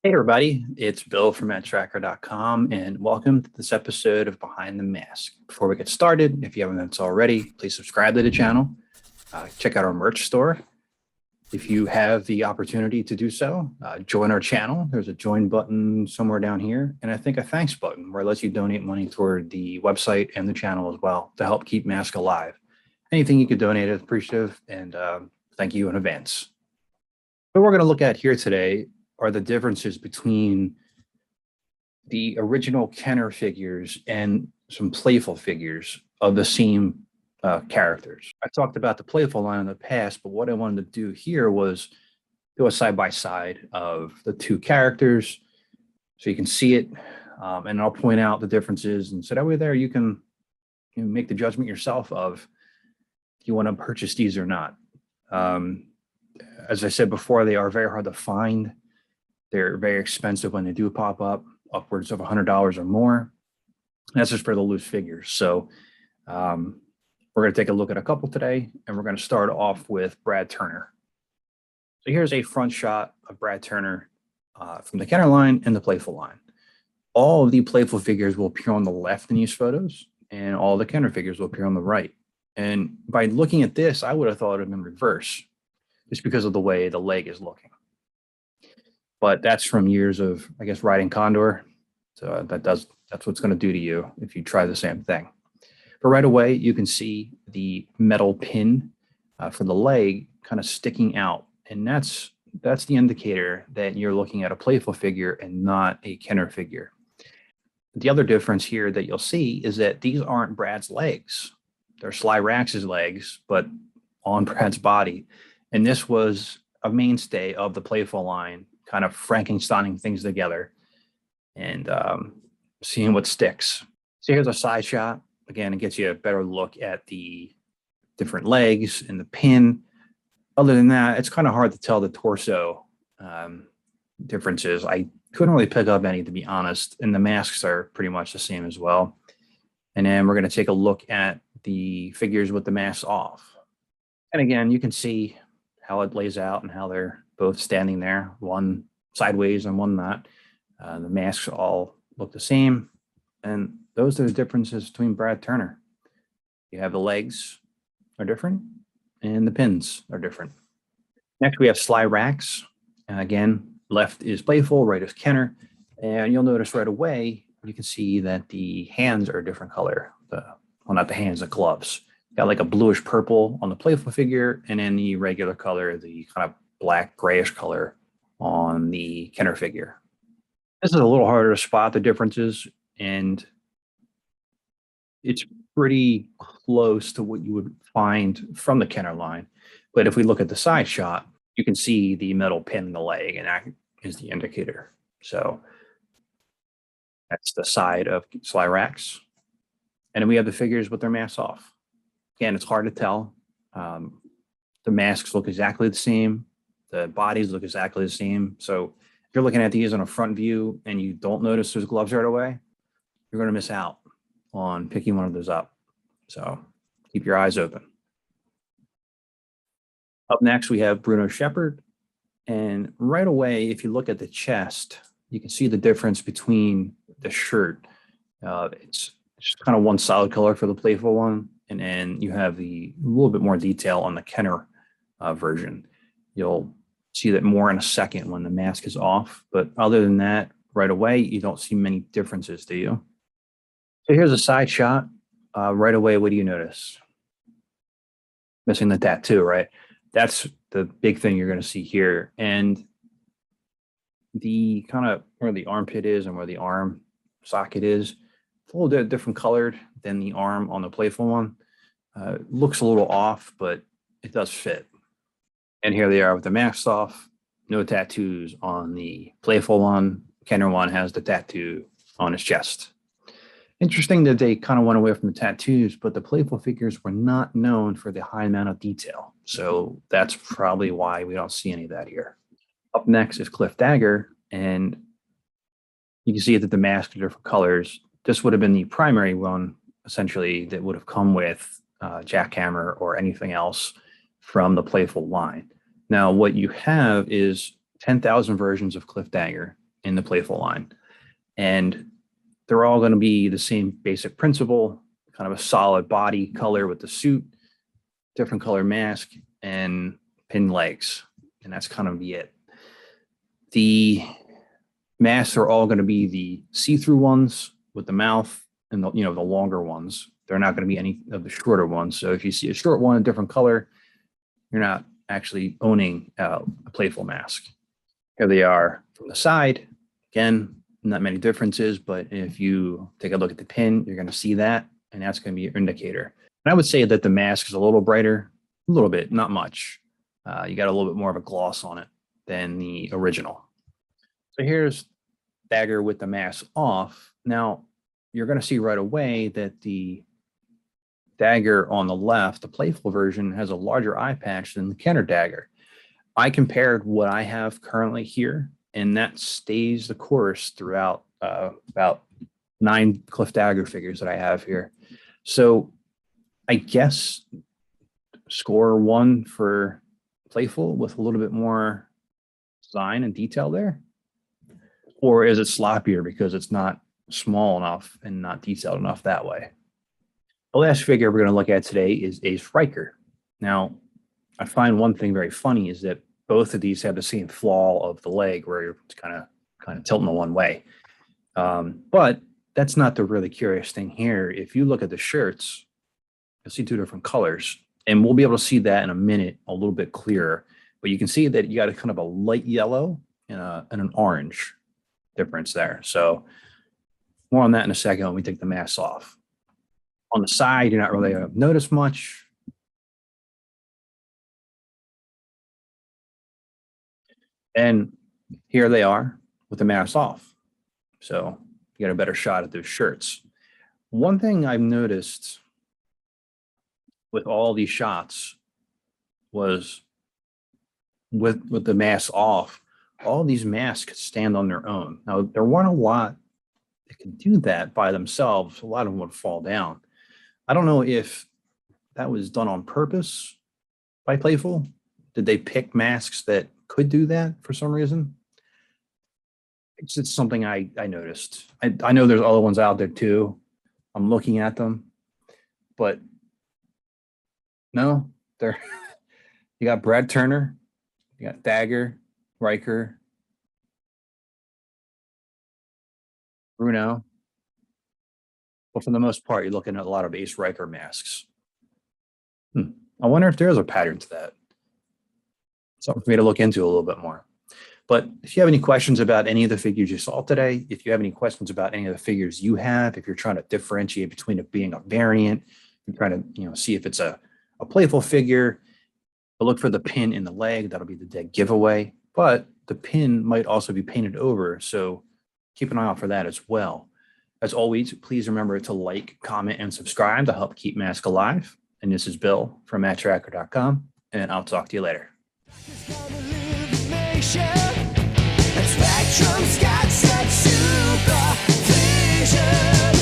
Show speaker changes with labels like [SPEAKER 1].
[SPEAKER 1] Hey everybody, it's Bill from Matt-Trakker.com and welcome to this episode of Behind the Mask. Before we get started, if you haven't done so already, please subscribe to the channel. Check out our merch store. If you have the opportunity to do so, join our channel. There's a join button somewhere down here, and I think a thanks button where it lets you donate money toward the website and the channel as well to help keep Mask alive. Anything you could donate is appreciative, and thank you in advance. What we're going to look at here today are the differences between the original Kenner figures and some playful figures of the same characters. I talked about the playful line in the past, but what I wanted to do here was do a side-by-side of the two characters so you can see it, and I'll point out the differences, and so that way there you can make the judgment yourself of if you want to purchase these or not. As I said before, they are very hard to find. They're very expensive when they do pop up, upwards of $100 or more. That's just for the loose figures. So we're going to take a look at a couple today, and we're going to start off with Brad Turner. So here's a front shot of Brad Turner from the Kenner line and the Playful line. All of the Playful figures will appear on the left in these photos, and all the Kenner figures will appear on the right. And by looking at this, I would have thought it would have been reverse, just because of the way the leg is looking. But that's from years of, I guess, riding Condor. So that's what's going to do to you if you try the same thing. But right away, you can see the metal pin for the leg kind of sticking out. And that's the indicator that you're looking at a Playful figure and not a Kenner figure. The other difference here that you'll see is that these aren't Brad's legs. They're Sly Racks' legs, but on Brad's body. And this was a mainstay of the Playful line, kind of Frankensteining things together and seeing what sticks. So here's a side shot. Again, it gets you a better look at the different legs and the pin. Other than that, it's kind of hard to tell the torso differences. I couldn't really pick up any, to be honest, and the masks are pretty much the same as well. And then we're going to take a look at the figures with the masks off. And again, you can see how it lays out and how they're both standing there, one sideways and one not. The masks all look the same, and those are the differences between Brad Turner. You have the legs are different, and the pins are different. Next, we have Sly Racks. And again, left is Playful, right is Kenner. And you'll notice right away, you can see that the hands are a different color. Well, not the hands, the gloves. Got like a bluish purple on the Playful figure, and then the regular color, the kind of black grayish color on the Kenner figure. This is a little harder to spot the differences, and it's pretty close to what you would find from the Kenner line. But if we look at the side shot, you can see the metal pin in the leg, and that is the indicator. So that's the side of Sly Racks. And then we have the figures with their masks off. Again, it's hard to tell. The masks look exactly the same. The bodies look exactly the same. So if you're looking at these on a front view and you don't notice those gloves right away, you're going to miss out on picking one of those up. So keep your eyes open. Up next, we have Bruno Shepard. And right away, if you look at the chest, you can see the difference between the shirt. It's just kind of one solid color for the Playful one. And then you have a little bit more detail on the Kenner version. You'll see that more in a second when the mask is off. But other than that, right away, you don't see many differences, do you? So here's a side shot. Right away, what do you notice? Missing the tattoo, right? That's the big thing you're going to see here. And the kind of where the armpit is and where the arm socket is, it's a little bit different colored than the arm on the Playful one. Looks a little off, but it does fit. And here they are with the masks off. No tattoos on the Playful one. Kenner one has the tattoo on his chest. Interesting that they kind of went away from the tattoos, but the Playful figures were not known for the high amount of detail. So that's probably why we don't see any of that here. Up next is Dagger, and you can see that the masks are different colors. This would have been the primary one, essentially, that would have come with jackhammer or anything else from the Playful line. Now, what you have is 10,000 versions of Dagger, in the Playful line. And they're all going to be the same basic principle, kind of a solid body color with the suit, different color mask, and pin legs. And that's kind of be it. The masks are all going to be the see-through ones with the mouth and the longer ones. They're not going to be any of the shorter ones. So if you see a short one, a different color, you're not actually owning a Playful mask. Here they are from the side. Again, not many differences, but if you take a look at the pin, you're going to see that, and that's going to be your indicator. And I would say that the mask is a little brighter, a little bit, not much. You got a little bit more of a gloss on it than the original. So here's Dagger with the mask off. Now, you're going to see right away that the Dagger on the left, the Playful version, has a larger eye patch than the Kenner Dagger. I compared what I have currently here, and that stays the course throughout about 9 Cliff Dagger figures that I have here. So I guess score 1 for Playful with a little bit more design and detail there? Or is it sloppier because it's not small enough and not detailed enough that way? The last figure we're going to look at today is S5E44. Now, I find one thing very funny is that both of these have the same flaw of the leg where you're kind of tilting the one way. But that's not the really curious thing here. If you look at the shirts, you'll see 2 different colors. And we'll be able to see that in a minute a little bit clearer. But you can see that you got a kind of a light yellow and an orange difference there. So more on that in a second when we take the masks off. On the side, you're not really going to notice much. And here they are with the masks off. So you got a better shot at those shirts. One thing I've noticed with all these shots was with the masks off, all these masks stand on their own. Now, there weren't a lot that could do that by themselves. A lot of them would fall down. I don't know if that was done on purpose by Playful. Did they pick masks that could do that for some reason? It's just something I noticed. I know there's other ones out there too. I'm looking at them, but no, they're you got Brad Turner, you got Dagger, Riker, Bruno. But for the most part, you're looking at a lot of Ace Riker masks. I wonder if there's a pattern to that. Something for me to look into a little bit more. But if you have any questions about any of the figures you saw today, if you have any questions about any of the figures you have, if you're trying to differentiate between it being a variant, you're trying to see if it's a Playful figure, but look for the pin in the leg. That'll be the dead giveaway. But the pin might also be painted over, so keep an eye out for that as well. As always, please remember to like, comment, and subscribe to help keep Mask alive. And this is Bill from Matt-Trakker.com, and I'll talk to you later. Spectrum's got such super vision.